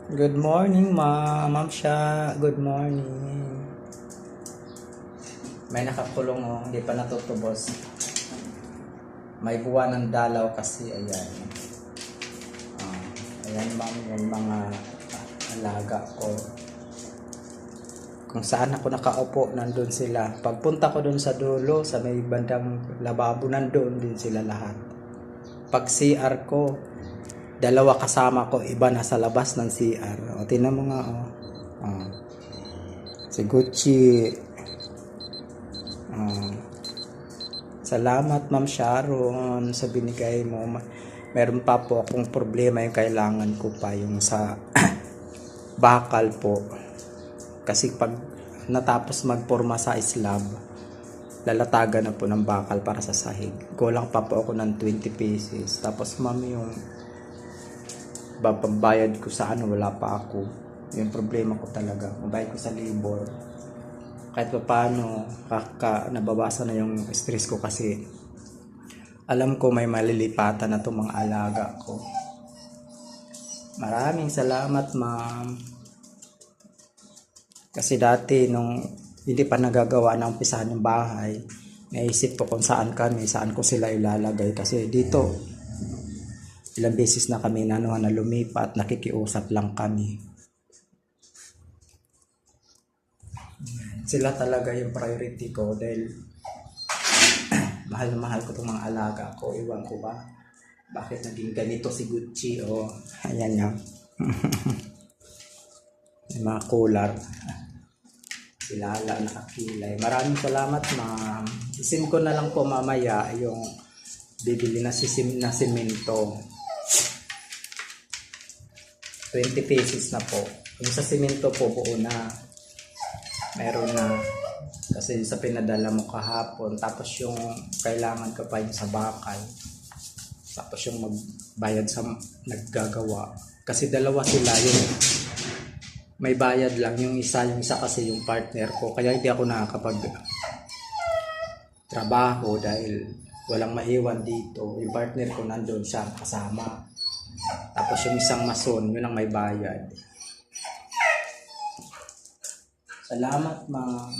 Good morning, Ma'am Sha. Good morning. May nakakulong oh, hindi pa natutubos. May buwan ng dalaw kasi, ayan. Ayan, ma'am, yung mga alaga ko. Kung saan ako nakaupo, nandun sila. Pagpunta ko dun sa dulo, sa may bandang lababo, nandun din sila lahat. Pag CR ko, dalawa kasama ko, iba nasa labas ng CR. O, tinan mo nga, oh. Si Gucci. Salamat, Ma'am Sharon, sa binigay mo. Meron pa po akong problema, yung kailangan ko pa, yung sa bakal po. Kasi pag natapos magporma sa slab, lalatagan na po ng bakal para sa sahig. Kulang pa po ako ng 20 pieces. Tapos ma'am, yung pambayad ko sa ano, wala pa ako. Yung problema ko talaga. Mabayad ko sa labor. Kahit pa paano, nabawasan na yung stress ko kasi alam ko may malilipatan na itong mga alaga ko. Maraming salamat, ma'am. Kasi dati nung hindi pa nagagawa na umpisahan yung bahay, naisip ko kung saan ko sila ilalagay. Kasi dito, ilang beses na kami na lumipat, nakikiusap lang kami. Sila talaga yung priority ko dahil mahal na mahal ko itong mga alaga ko. Iwan ko ba? Bakit naging ganito si Gucci? O, ayan yan. May mga cooler. Silala, nakakilay. Maraming salamat, ma'am. Isin ko na lang po mamaya yung bibili na simento. 20 pesos na po. Yung sa simento po, buo na. Meron na. Kasi sa pinadala mo kahapon. Tapos yung kailangan ka pa yung sa bakal. Tapos yung magbayad sa naggagawa. Kasi dalawa sila yung may bayad lang. Yung isa kasi yung partner ko. Kaya hindi ako nakakapag trabaho dahil walang maiwan dito. Yung partner ko nandun siya kasama. Tapos yung isang mason, yun ang may bayad. Salamat, ma'am.